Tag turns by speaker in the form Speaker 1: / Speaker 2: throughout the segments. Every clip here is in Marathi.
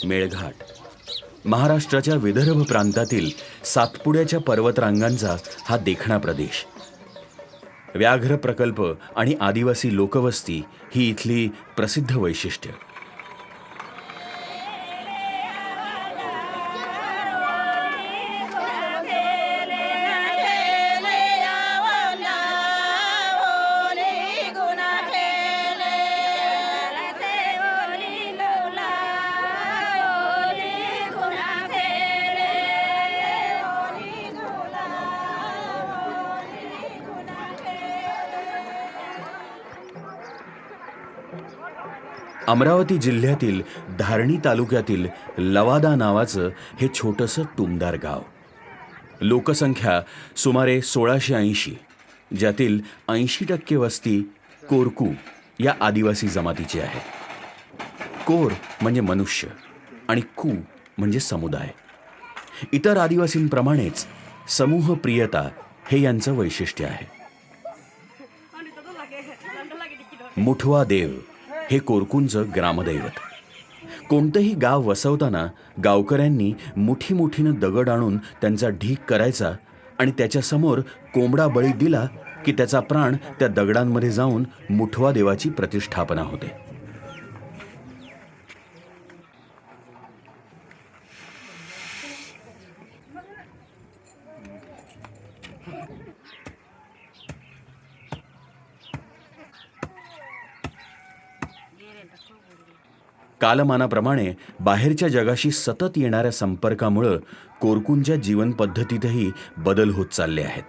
Speaker 1: मेळघाट महाराष्ट्राच्या विदर्भ प्रांतातील सातपुड्याच्या पर्वतरांगांचा हा देखणा प्रदेश. व्याघ्र प्रकल्प आणि आदिवासी लोकवस्ती ही इथली प्रसिद्ध वैशिष्ट्य. अमरावती जिल्ह्यातील धारणी तालुक्यातील लवादा नावाचं हे छोटंसं टुमदार गाव. लोकसंख्या सुमारे 1680, ज्यातील 80% वस्ती कोरकू या आदिवासी जमातीची आहे. कोर म्हणजे मनुष्य आणि कू म्हणजे समुदाय. इतर आदिवासींप्रमाणेच समूह प्रियता हे यांचं वैशिष्ट्य आहे. मुठवा देव हे कोरकूंचं ग्रामदैवत. कोणतंही गाव वसवताना गावकऱ्यांनी मुठीमुठीनं दगड आणून त्यांचा ढीक करायचा आणि त्याच्यासमोर कोंबडा बळी दिला की त्याचा प्राण त्या दगडांमध्ये जाऊन मुठवा देवाची प्रतिष्ठापना होते. कालमानाप्रमाणे बाहेरच्या जगाशी सतत येणाऱ्या संपर्कामुळं कोरकूंच्या जीवन पद्धतीतही बदल होत चालले आहेत.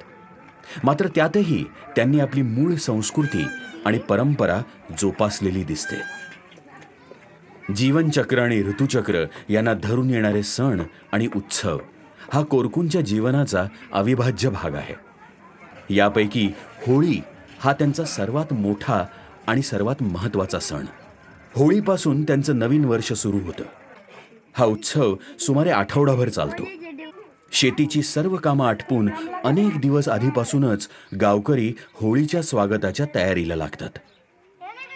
Speaker 1: मात्र त्यातही त्यांनी आपली मूळ संस्कृती आणि परंपरा जोपासलेली दिसते. जीवनचक्र आणि ऋतुचक्र यांना धरून येणारे सण आणि उत्सव हा कोरकूंच्या जीवनाचा अविभाज्य भाग आहे. यापैकी होळी हा त्यांचा सर्वात मोठा आणि सर्वात महत्त्वाचा सण. होळीपासून त्यांचं नवीन वर्ष सुरू होतं. हा उत्सव सुमारे आठवडाभर चालतो. शेतीची सर्व कामं आटपून अनेक दिवस आधीपासूनच गावकरी होळीच्या स्वागताच्या तयारीला लागतात.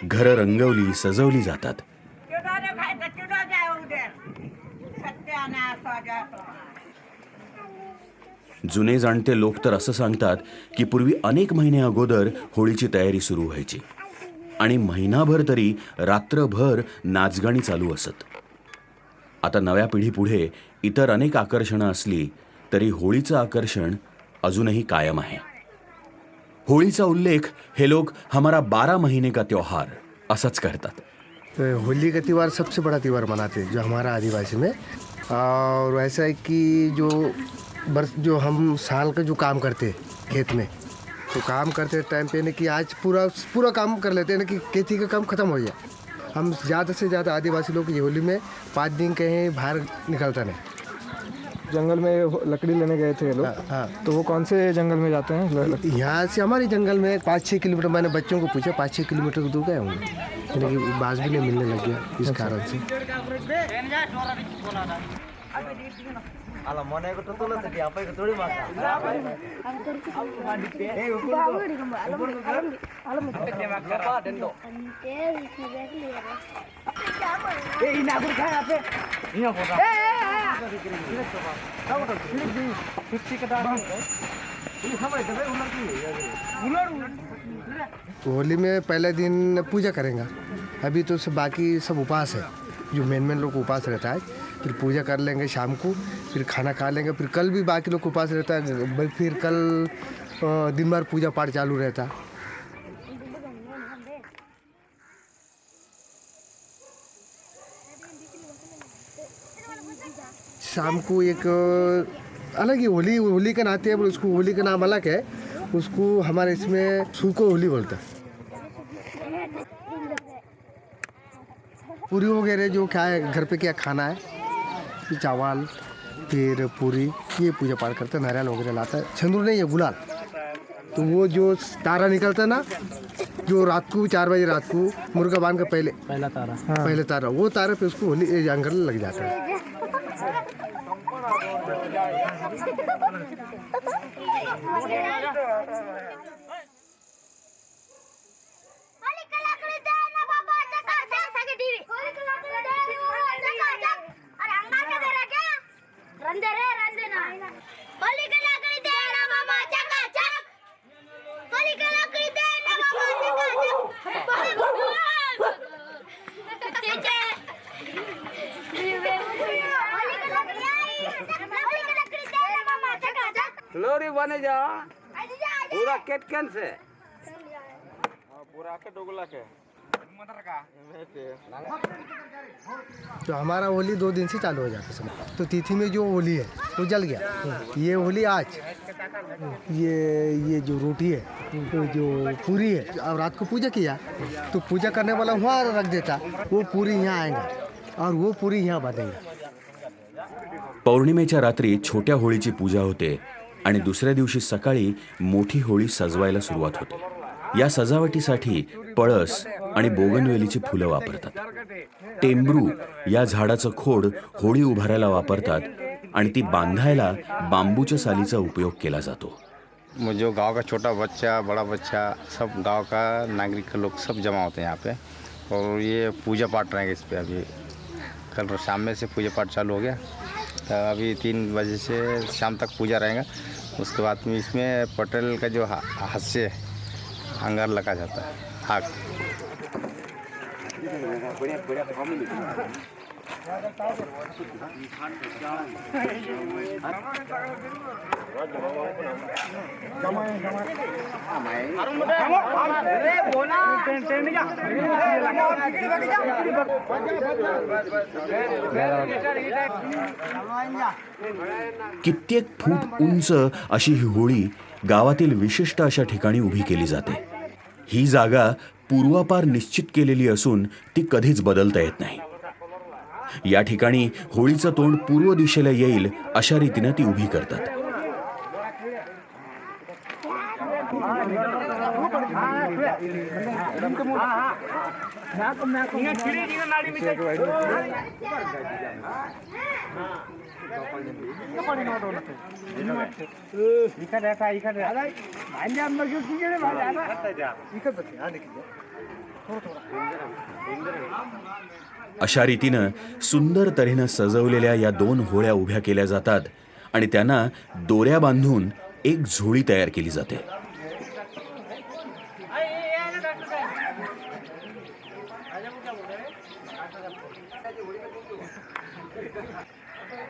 Speaker 1: घरं रंगवली सजवली जातात. जुने जाणते लोक तर असं सांगतात की पूर्वी अनेक महिने अगोदर होळीची तयारी सुरू व्हायची आणि महिनाभर तरी रात्रभर नाचगाणी चालू असत. आता नव्या पिढीपुढे इतर अनेक आकर्षणं असली तरी होळीचं आकर्षण अजूनही कायम आहे. होळीचा उल्लेख हे लोक हमारा 12 महीने का त्योहार असंच करतात.
Speaker 2: तो होली का त्यौहार सबसे बड़ा त्यौहार मनाते हैं जो हमारा आदिवासी में. और ऐसा है कि जो हम साल का जो काम करते हैं खेत में, तो काम करते टाइम पे ना कि आज पूरा काम कर लेते हैं ना कि खेती का काम ख़त्म हो गया. हम ज़्यादा से ज़्यादा आदिवासी लोग ये होली में 5 दिन कहीं बाहर निकलता नहीं.
Speaker 3: जंगल में लकड़ी लेने गए थे लोग.
Speaker 2: हाँ.
Speaker 3: तो वो कौन से जंगल में जाते हैं?
Speaker 2: यहाँ से हमारे जंगल में 5-6 किलोमीटर. मैंने बच्चों को पूछा 5-6 किलोमीटर दूर गए होंगे, लेकिन बाज भी नहीं मिलने लग गया इस कारण से. होली में पहले दिन पूजा करेंगे. अभी तो सब बाकी सब उपवास है. जो मेन लोग उपवास रहता है, फिर पूजा कर लेंगे शाम को, फिर खाना खा लेंगे. फिर कल भी बाकी लोग उपवास रहता है. फिर कल दिन भर पूजा पाठ चालू रहता. शाम को एक अलग ही होली का नाते है, उसको होली का नाम अलग है. उसको हमारे इसमें सूखो होली बोलता है. पूरी वगैरह जो क्या है घर पे क्या खाना है, चावल फिर पूरी, ये पूजा पाठ करते हैं. नारियल वगैरह लाता है. सिंदूर नहीं है, गुलाल. तो वो जो तारा निकलता है ना, जो रात को 4 बजे रात को मुर्गा बांध का पहला तारा, वो तारे पे उसको होली अंगर लग जाता है.
Speaker 4: लोरी बने जाओ पूरा केटकन से पूरा के डोगला के
Speaker 2: तो हमारा होली 2 दिन से चालू हो जाता है। तो तिथि में जो होली है वो जल गया। ये होली आज ये जो रोटी है तो जो पूरी है, अब रात को पूजा किया तो पूजा करने वाला वहाँ रख देता, वो पूरी यहाँ आएगा और वो पूरी यहाँ बांधेंगे।
Speaker 1: पौर्णिमेच्या रात्री छोट्या होळीची पूजा होते आणि दुसऱ्या दिवशी सकाळी मोठी होळी सजवायला सुरुवात होते। या सजावटीसाठी पळस आणि बोगनवेलीची फुलं वापरतात। टेंब्रू या झाडाचं खोड होळी उभारायला वापरतात आणि ती बांधायला बांबूच्या सालीचा उपयोग केला जातो।
Speaker 5: जो गांव का छोटा बच्चा बड़ा बच्चा सब गांव का नागरिक का लोग सब जमा होते हैं यहाँ पे और ये पूजा पाठ रहेंगे इस पे। अभी कल शाम में से पूजा पाठ चालू हो गया, तो अभी 3 बजे से शाम तक पूजा रहेगा। उसके बाद में इसमें पटेल का जो हास्य अंगार लगा जाता है आग।
Speaker 1: कित्येक फूट उंच अशी ही होळी गावातील विशिष्ट अशा ठिकाणी उभी केली जाते। ही जागा पूर्वापार निश्चित केलेली असून ती कधीच बदलता येत नाही। या ठिकाणी होळीचं तोंड पूर्व दिशेला येईल अशा रीतीने ती उभी करतात। अशा रीतीनं सुंदर तऱ्हेनं सजवलेल्या या 2 होळ्या उभ्या केल्या जातात आणि त्यांना दोऱ्या बांधून एक झोळी तयार केली जाते।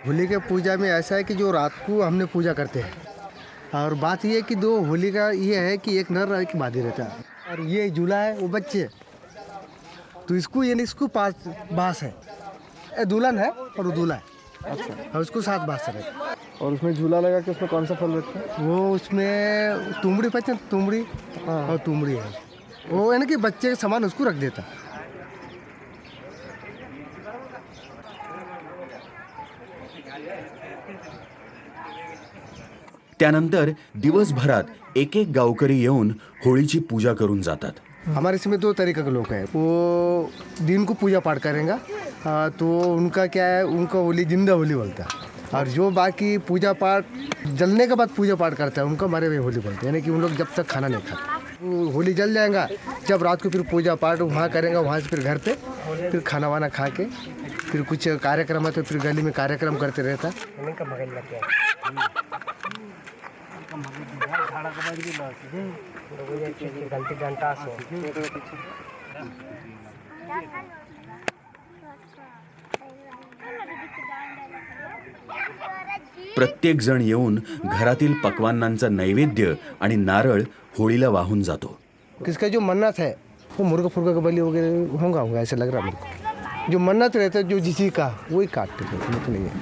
Speaker 2: होली के पूजा में ऐसा है कि जो रात को हमने पूजा करते हैं और बात ये है कि 2 होली का ये है कि एक नर और एक मादी रहता है और ये झूला है वो बच्चे है। तो इसको यानी इसको 5 बांस है, ये दुल्हन है और वो दूल्हा है। अच्छा। और उसको 7 बांस रहता है।
Speaker 3: और उसमें झूला लगा के उसमें कौन सा फल रखते हैं?
Speaker 2: वो उसमें तुमड़ी पहचान तुमड़ी और तुमड़ी है वो यानी कि बच्चे के सामान उसको रख देता।
Speaker 1: त्यानंतर दिवसभरात एक एक गावकरी येऊन होळीची पूजा करून जातात।
Speaker 2: हमारे इसमें 2 तरीके के लोग हैं। वो दिन को पूजा पाठ करेंगे तो उनका क्या है, उनका होली जिंदा होली बोलता है। और जो बाकी पूजा पाठ जलने के बाद पूजा पाठ करता है उनका मरे हुए होली बोलते हैं, यानी कि उन लोग जब तक खाना नहीं खाते। वो होली जल जाएगा, जब रात को फिर पूजा पाठ वहाँ करेंगे, वहाँ से फिर घर पे फिर खाना वाना खा के फिर कुछ कार्यक्रम है तो फिर गली में कार्यक्रम करते रहता।
Speaker 1: प्रत्येक जण येऊन घरातील पक्वान्नांचा नैवेद्य आणि नारळ होळीला वाहून जातो।
Speaker 2: किसका जो मन्नत है वो मुर्गा फुर्गा का बलि वगैरह होगा ऐसे लग रहा है मेरे को। जो मन्नत रहता है जो जिसी का वही काटते थे, तो नहीं है।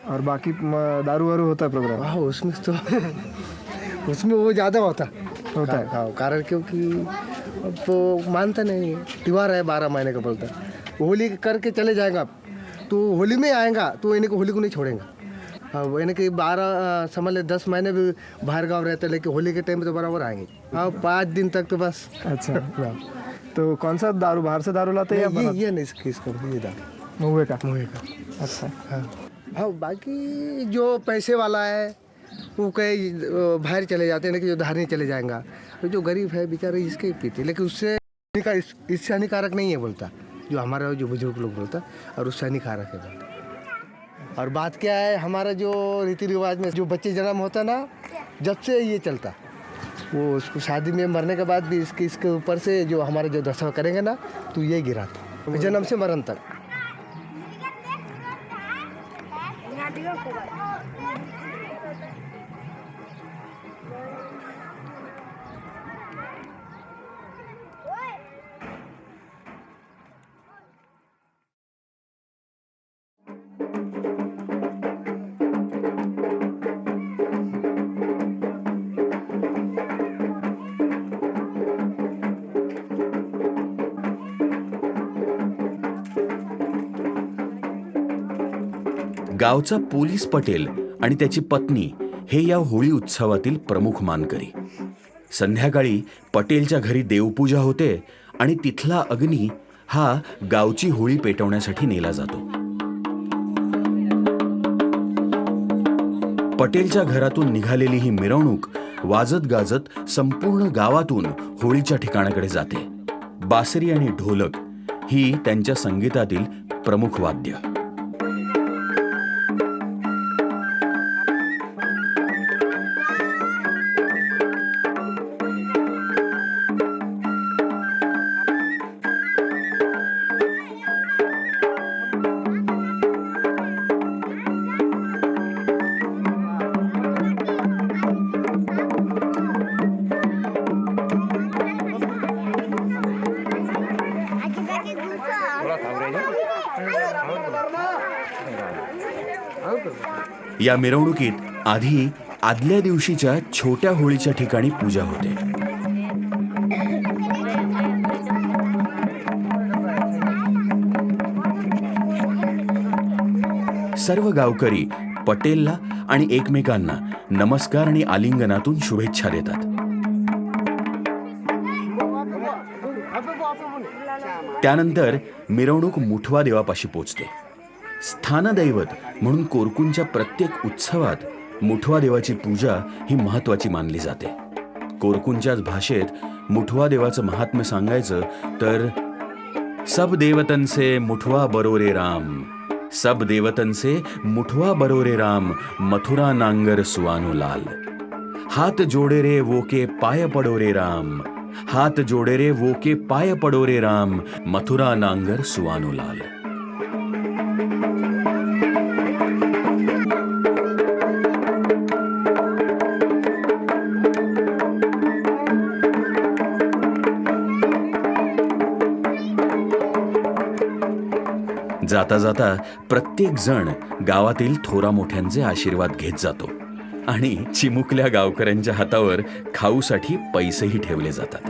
Speaker 3: और बाकी दारू वारू होता है प्रोग्राम?
Speaker 2: हाँ उसमें तो उसमें वो ज़्यादा होता
Speaker 3: होता है।
Speaker 2: हाँ कारण क्योंकि अब तो मानता नहीं है, त्योहार है 12 महीने का बोलता है। होली करके चले जाएगा तो होली में आएगा तो इन्हें को होली को नहीं छोड़ेगा। हाँ यानी कि 12 समझ ले 10 महीने भी बाहर गाँव रहते हैं, लेकिन होली के टाइम पे तो बराबर आएंगे। हाँ 5 दिन तक तो बस।
Speaker 3: अच्छा।
Speaker 2: हाँ
Speaker 3: तो कौन सा दारू बाहर से दारू लाते हैं या
Speaker 2: ये नहीं इसका ये दारू
Speaker 3: मुँह का?
Speaker 2: मुँह का।
Speaker 3: अच्छा।
Speaker 2: हाँ हाँ, बाकी जो पैसे वाला है वो कई बाहर चले जाते हैं, लेकिन जो धारनी चले जाएंगा, तो जो गरीब है बेचारे इसके पीते, लेकिन उससे इससे हानिकारक नहीं है बोलता, जो हमारा जो बुजुर्ग लोग बोलता, और उससे हानिकारक है बोलता। और बात क्या है, हमारा जो रीति रिवाज में जो बच्चे जन्म होता ना, जब से ये चलता, वो उसको शादी में मरने के बाद भी इसके ऊपर से जो हमारे जो दशा करेंगे ना, तो ये गिराता जन्म से मरण तक।
Speaker 1: गावचा पोलीस पटेल आणि त्याची पत्नी हे या होळी उत्सवातील प्रमुख मानकरी. संध्याकाळी पटेलच्या घरी देवपूजा होते आणि तिथला अग्नी हा गावची होळी पेटवण्यासाठी नेला जातो. पटेलच्या घरातून निघालेली ही मिरवणूक वाजत गाजत संपूर्ण गावातून होळीच्या ठिकाणाकडे जाते. बासरी आणि ढोलक ही त्यांच्या संगीतातील प्रमुख वाद्य. या मिरवणुकीत आधी आदल्या दिवशीच्या छोट्या होळीच्या ठिकाणी पूजा होते. सर्व गावकरी पटेलला आणि एकमेकांना नमस्कार आणि आलिंगनातून शुभेच्छा देतात. त्यानंतर मिरवणूक मुठवा देवापाशी पोचते. स्थानदैवत म्हणून कोरकूंच्या प्रत्येक उत्सवात मुठवा देवाची पूजा ही महत्वाची मानली जाते. कोरकूंच्याच भाषेत मुठवा देवाचं महात्म्य सांगायचं तर सब देवतन से मुठवा बरोरे राम, सब देवतन से मुठवा बरोरे राम, मथुरा नांगर सुआनो लाल, हाथ जोड़े रे वो के पाय पड़ो रे राम, हाथ जोड़े रे वो के पाय पड़ो रे राम, मथुरा नांगर सुआनो लाल. जाता जाता प्रत्येक जण गावातील थोरा मोठ्यांचे आशीर्वाद घेत जातो आणि चिमुकल्या गावकऱ्यांच्या हातावर खाऊसाठी पैसेही ठेवले जातात.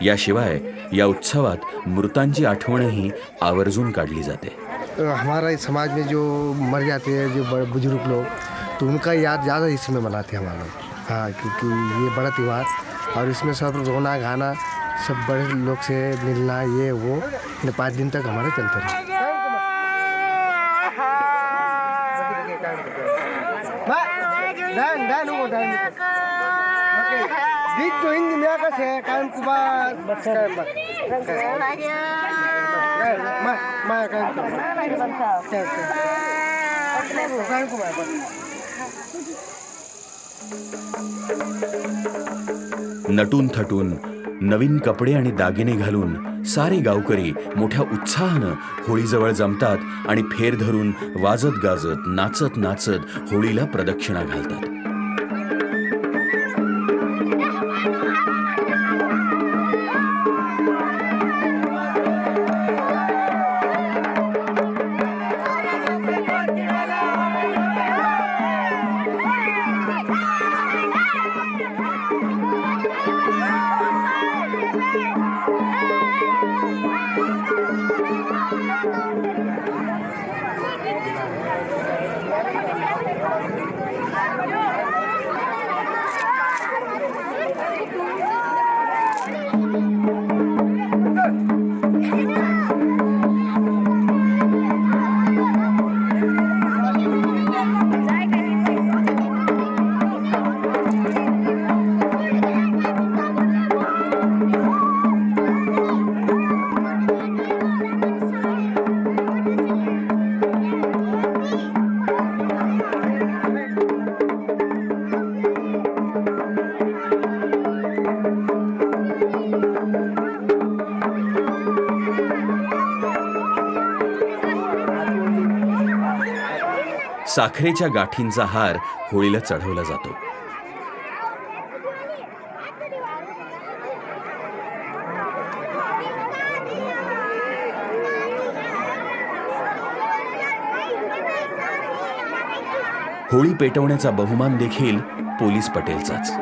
Speaker 1: याशिवाय या उत्सवात मृतांची आठवणही आवर्जून काढली जाते.
Speaker 2: हमारा समाज में जो मर जाते हैं जो बड़े बुजुर्ग लोग, तो उनका याद ज़्यादा इसमें मनाते हैं हमारे लोग. हाँ, क्योंकि ये बड़ा त्यौहार और इसमें सब रोना गाना, सब बड़े लोग से मिलना, ये वो 5 दिन तक हमारे चलते रहे.
Speaker 1: नटून थटून नवीन कपडे आणि दागिने घालून सारे गावकरी मोठ्या उत्साहानं होळीजवळ जमतात आणि फेर धरून वाजत गाजत नाचत नाचत होळीला प्रदक्षिणा घालतात. साखरेच्या गाठींचा हार होळीला चढवला जातो. होळी पेटवण्याचा बहुमान देखील पोलीस पटेलचाच.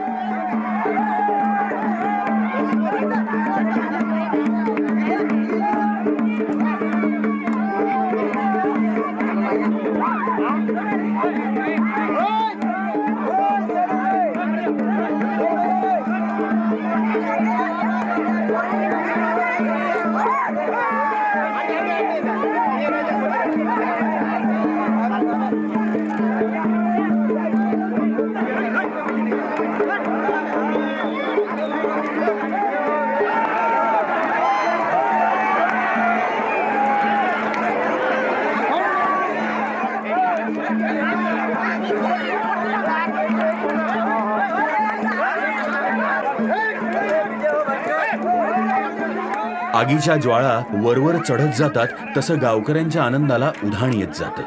Speaker 1: आगीच्या ज्वाळा वरवर चढत जातात तसं गावकऱ्यांच्या आनंदाला उधाण येत जातं.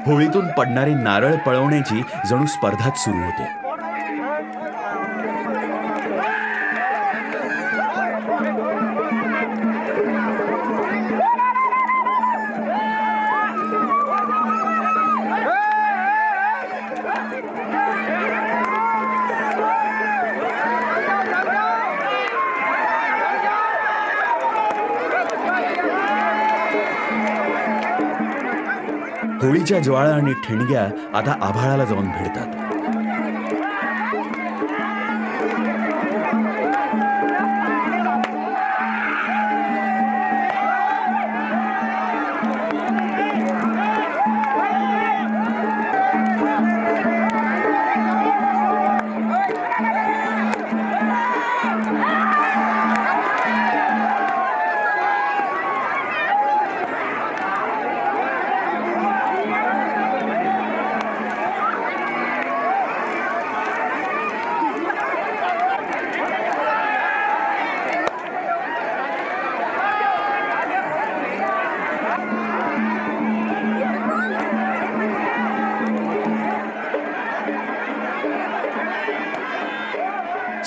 Speaker 1: होळीतून पडणारे नारळ पळवण्याची जणू स्पर्धाच सुरू होते. होळीच्या ज्वाळा आणि ठिणग्या आता आभाळाला जाऊन भिडतात.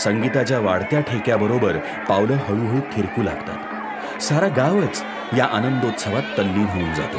Speaker 1: संगीताच्या वाढत्या ठेक्याबरोबर पावलं हळूहळू थिरकू लागतात. सारा गावच या आनंदोत्सवात तल्लीन होऊन जातो.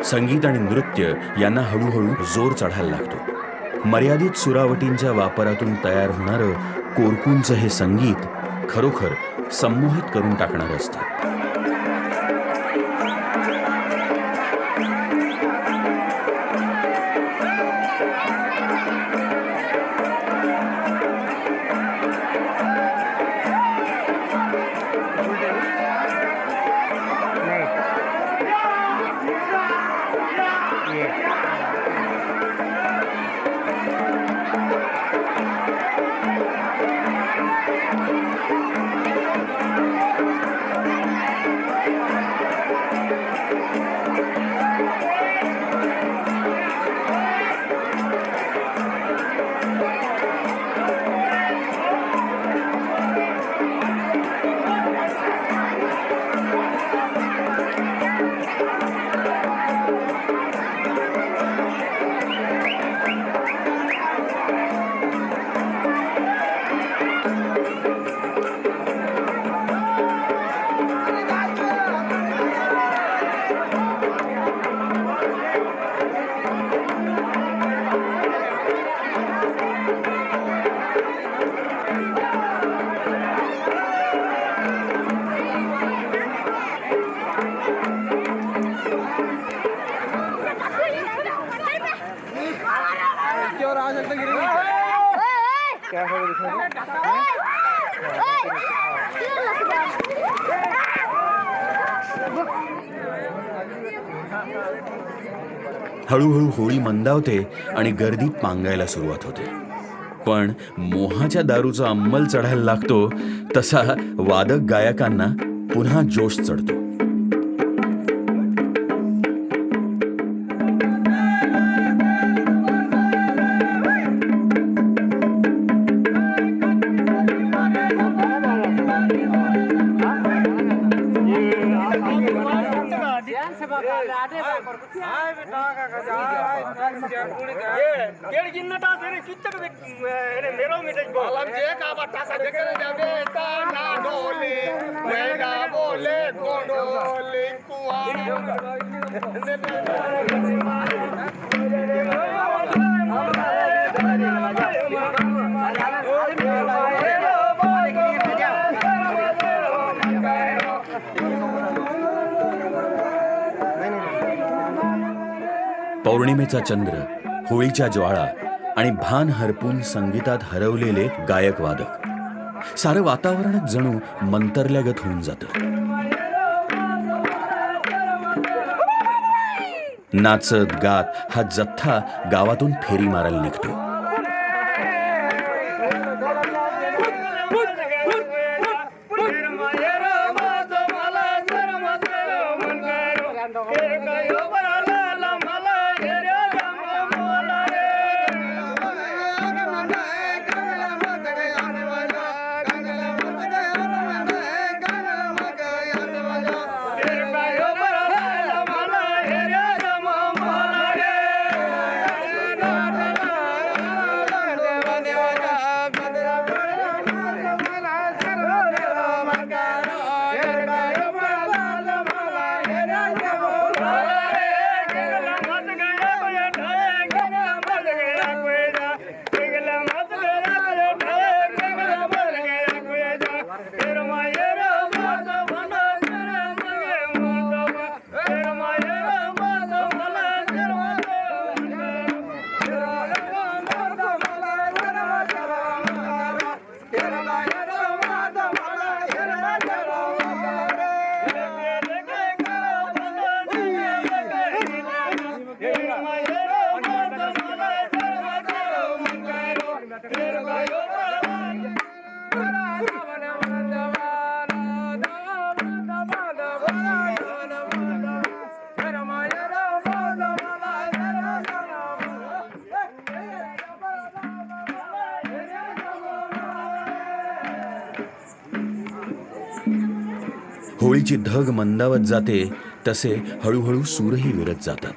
Speaker 1: संगीत आणि नृत्य यांना हळूहळू जोर चढायला लागतो. मर्यादित सुरावटींच्या वापरातून तयार होणारं कोरकूंचं हे संगीत खरोखर संमोहित करून टाकणारं असतं. हळूहळू होळी मंदावते आणि गर्दी पांगायला सुरुवात होते. पण मोहाच्या दारूचा अंमल चढायला लागतो तसा वादक गायकांना पुन्हा जोश चढतो. पौर्णिमेचा चंद्र, होळीच्या ज्वाळा आणि भान हरपून संगीतात हरवलेले गायक वादक, सारं वातावरणच जणू मंतरल्यागत होऊन जातं. नाचत गात हा जथ्था गावातून फेरी मारायला निघतो. होळीची धग मंदावत जाते तसे हळूहळू सूरही विरत जातात.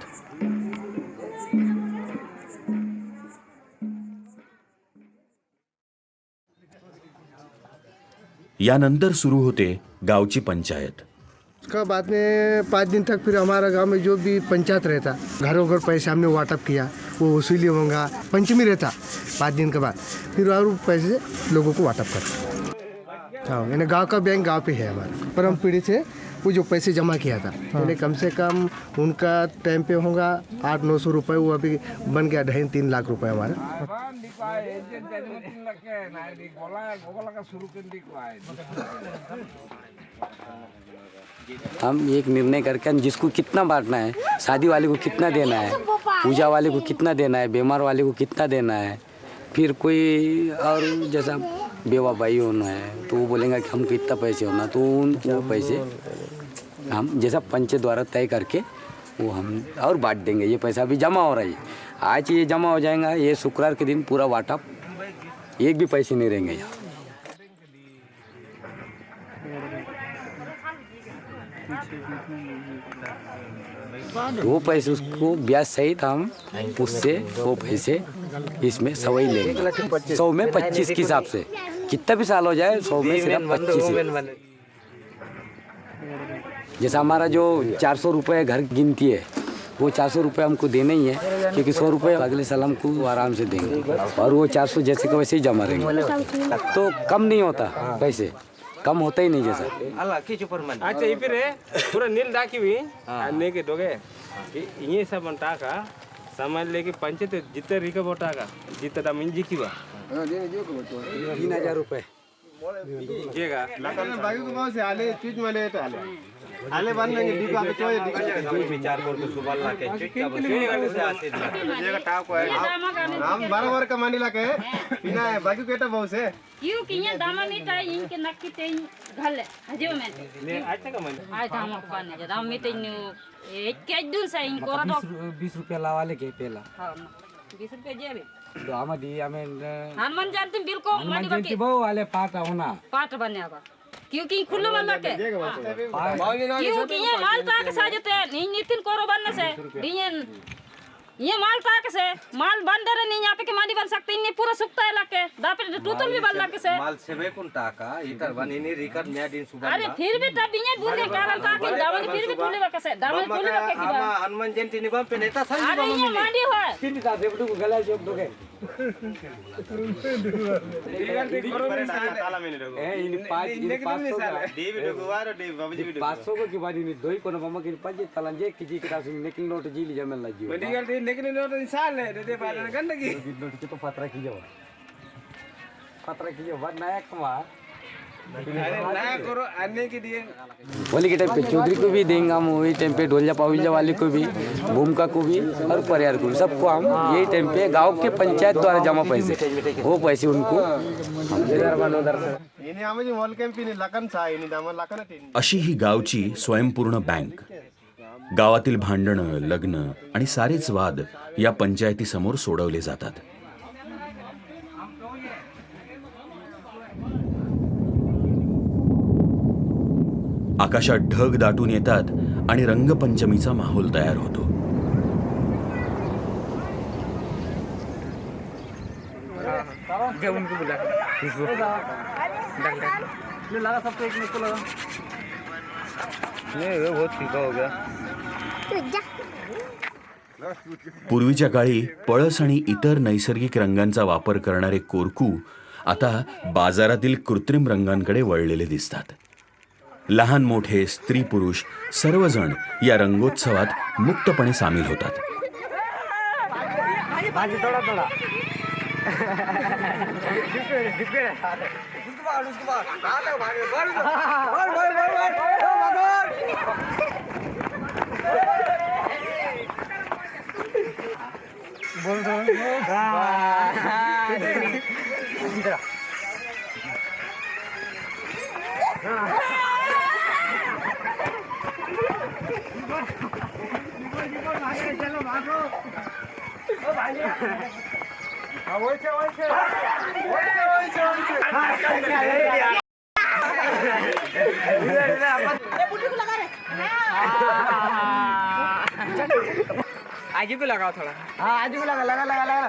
Speaker 1: यानंतर सुरू होते गावची पंचायत.
Speaker 2: उसका बाद में 5 दिन तक फिर हमारा गांव में जो भी पंचायत रहता, घरों घर पैसे हमने वाटअप किया, वो वसूली होगा. पंचमी रहता 5 दिन के बाद, फिर और पैसे लोगों को वाटअप करता. हाँ, यानी गांव का बैंक गांव पे है हमारा. परम पीढ़ी से वो जो पैसे जमा किया था, यानी कम से कम उनका टाइम पे होगा 800-900 रुपये. वो अभी बन गया 2.5-3 लाख रुपए हमारा.
Speaker 6: हम एक निर्णय करके जिसको कितना बांटना है, शादी वाले को कितना देना है, पूजा वाले को कितना देना है, बीमार वाले को कितना देना है, फिर कोई और जैसा बेवा भाई होना है तो वो बोलेंगे कि हमको इतना पैसे होना, तो वो पैसे हम जैसा पंच द्वारा तय करके वो हम और बांट देंगे. ये पैसा अभी जमा हो रहा है, आज ये जमा हो जाएगा, ये शुक्रवार के दिन पूरा वाटअप, एक भी पैसे नहीं रहेंगे यहाँ. वो पैसे उसको ब्याज सहित हम उससे वो पैसे इसमें 100 ही लेंगे. 100 में 25 के हिसाब से कितना भी साल हो जाए 100 में सिर्फ 25. जैसा हमारा जो 400 रुपये घर गिनती है, वो 400 रुपये हमको देने ही है, क्योंकि 100 रुपये अगले साल हमको आराम से देंगे और वो 400 जैसे के वैसे ही जमा रहेंगे. तो कम नहीं होता, पैसे कम होता ही नहीं जैसा.
Speaker 4: अच्छा इपिरे पूरा नील दाखिवी नेके दोगे ये सब अंटाका सामान लेके पंचायत जितने रिका बोटा का जितना दाम इंजी की बा
Speaker 6: 3000 रुपये
Speaker 4: जेगा
Speaker 2: बाकी को बहुत से आले चीज में ले तो आले बन लेंगे डिब्बा पे चोए
Speaker 4: विचार कर तो सुबह ला के क्या बोलते से आते
Speaker 2: जगह टाप है हम बार कमाने लगे बिना बाकी केटा बहुत से
Speaker 7: क्यों कि ये दामा मीठा इनके नक्की ते घल हजो में
Speaker 4: ले आज तक मन
Speaker 7: आज दामा पाने जा दाम मीठे नु एक के दूर से इनको रा
Speaker 6: 20 रुपया लावाले के पेला
Speaker 7: हां 20 रुपए जेबे
Speaker 6: तो आमादी आमें
Speaker 7: हनुमान जानते बिल्कुल मानी बाकी
Speaker 6: बहु वाले पाट होना
Speaker 7: पाट बने आबा क्योंकि खुल्लो मन लगे क्योंकि ये माल ताक साजते नहीं नितिन कोरो बनने से ये माल ताक से माल बंद रहे नहीं यहाँ पे के मानी बन सकते इन्हें पूरा सुखता है लगे दापे टूटल भी बन लगे से
Speaker 4: माल सेवे कुन टाका इतर बन इनी रिकट मैं दिन सुबह
Speaker 7: अरे फिर भी तब ये बुरे कारण ताक दावन फिर भी तुले बके से दावन तुले बके की बात
Speaker 4: हनुमान जयंती निगम पे नेता सही
Speaker 7: अरे ये मांडी है
Speaker 6: कितनी का देवटू को गला जोक दोगे
Speaker 4: ताला में रखो
Speaker 6: ए इन 500
Speaker 4: डीवी डगवारो डीवी बाबूजी भी
Speaker 6: 500 को की बारी में दोई कोन बम के 5 तलंजे की जी का नेकिंग नोट जी ली जमन लगी
Speaker 4: मेडिकल दी लेकिन नोट इंसान ले दे पाले गंदगी
Speaker 6: नोट के तो पत्रा की जाओ बाद नया कमा
Speaker 4: अरे नया करो आने के लिए
Speaker 6: होली के टाइम पे चौधरी को भी देंगे हम वही टाइम पे ढोलजा पाविलजा वाले को भी भूमिका को भी और परिवार को भी सबको हम यही टाइम पे गांव के पंचायत द्वारा जमा पैसे वो पैसे उनको
Speaker 2: इन्हें आम्ही मॉल कॅम्प इन्हें लखन सा इन्हें दामा लखन
Speaker 1: अशी ही गावची स्वयंपूर्ण बँक. गावातील भांडणं, लग्न आणि सारेच वाद या पंचायतीसमोर सोडवले जातात. आकाशात ढग दाटून येतात आणि रंगपंचमीचा माहोल तयार होतो. पूर्वीच्या काळी पळस आणि इतर नैसर्गिक रंगांचा वापर करणारे कोरकू आता बाजारातील कृत्रिम रंगांकडे वळलेले दिसतात. लहान मोठे, स्त्री पुरुष सर्वजण या रंगोत्सवात मुक्तपणे सामील होतात.
Speaker 4: आजी को लगाओ थोड़ा
Speaker 6: हाँ आज को लगा लगा लगा लगा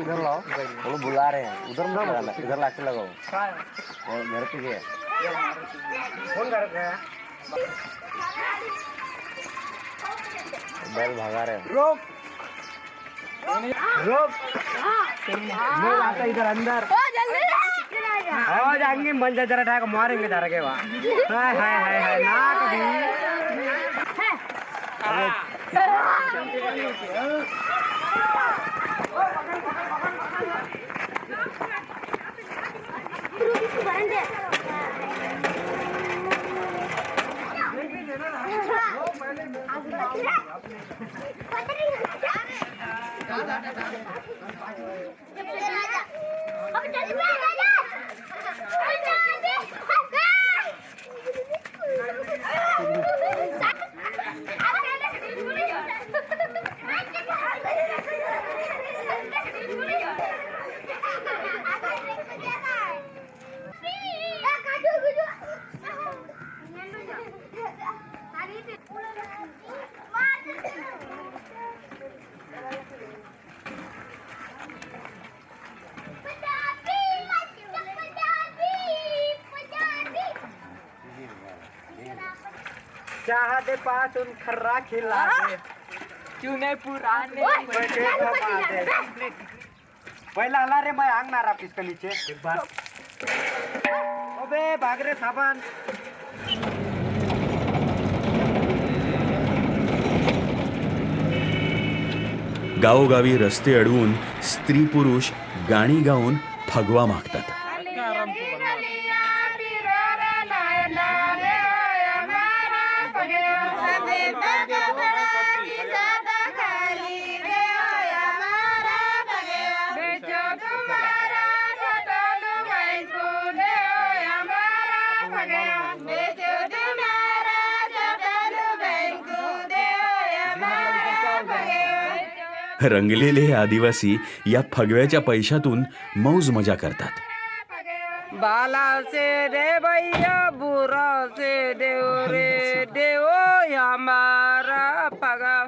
Speaker 6: इधर लाओ वो बुला रहे हैं उधर मत लगाना इधर लाके लगाओ और घर पे गए
Speaker 2: फोन कर रहे हैं
Speaker 6: बैल भगा रहे हैं
Speaker 2: रोक मैं आता इधर अंदर
Speaker 4: आओ जाएंगे मंजा जरा ठाक मारेंगे जरा के वहाँ हाय हाय हाय हाय ना कभी चाहते पास उन खर्रा खिला दे चूने पुराने पहिला हला रे मैं आंगना रहा इसके नीचे एक बार अबे भाग रे साबन
Speaker 1: गावोगावी रस्ते अडवून स्त्री पुरुष गाणी गाऊन फगवा मागतात. रंगलेले हे आदिवासी या फगव्याच्या पैशातून मौज मजा करतात.
Speaker 8: बाला से रे भैया बुरा से देव रे देव हमारा पगा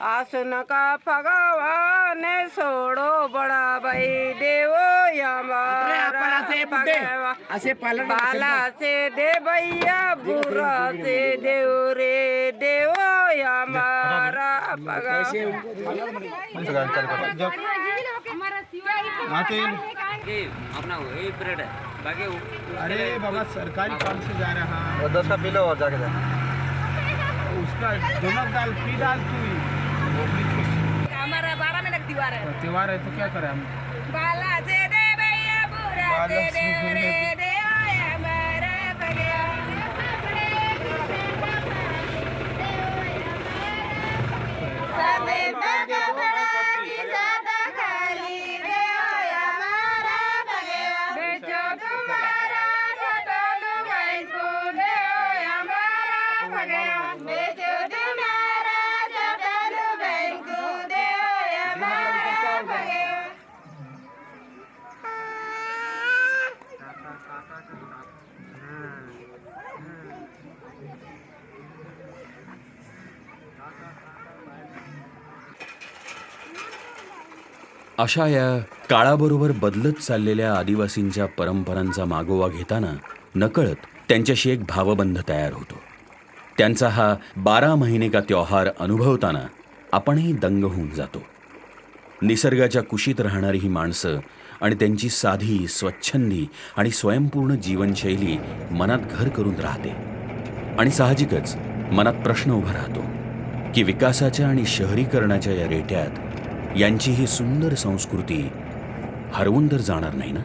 Speaker 8: आसन का पगावा ने सोड़ो बड़ा भाई देव हमारा पगावा बाला से दे भैया बुरा से देव रे देव हमारा पगा अपना वही परेड है बाकी
Speaker 3: अरे बाबा सरकारी काम से जा रहा है 10 का पी लो और जाके उसका दोनों दाल पी डाल तू
Speaker 7: हमारा 12 मिनट दीवार है
Speaker 3: त्योहार है तो क्या करें हम
Speaker 7: बाला से दे भैया बुरा से दे रे दे हमारा भगया सबे बड़ा बड़ा की ज्यादा खाली रे हमारा भगया बेचो तुम्हारा छोटो भाई सुने हमारा भगया बेचो तुम्हारा छोटो भाई सुने हमारा भगया
Speaker 1: अशा या काळाबरोबर बदलत चाललेल्या आदिवासींच्या परंपरांचा मागोवा घेताना नकळत त्यांच्याशी एक भावबंध तयार होतो. त्यांचा हा 12 महीने का त्योहार अनुभवताना आपणही दंग होऊन जातो. निसर्गाच्या कुशीत राहणारी ही माणसं आणि त्यांची साधी, स्वच्छंदी आणि स्वयंपूर्ण जीवनशैली मनात घर करून राहते. आणि साहजिकच मनात प्रश्न उभा राहतो की विकासाच्या आणि शहरीकरणाच्या या रेट्यात यांची ही सुंदर संस्कृती हरवून तर जाणार नाही ना.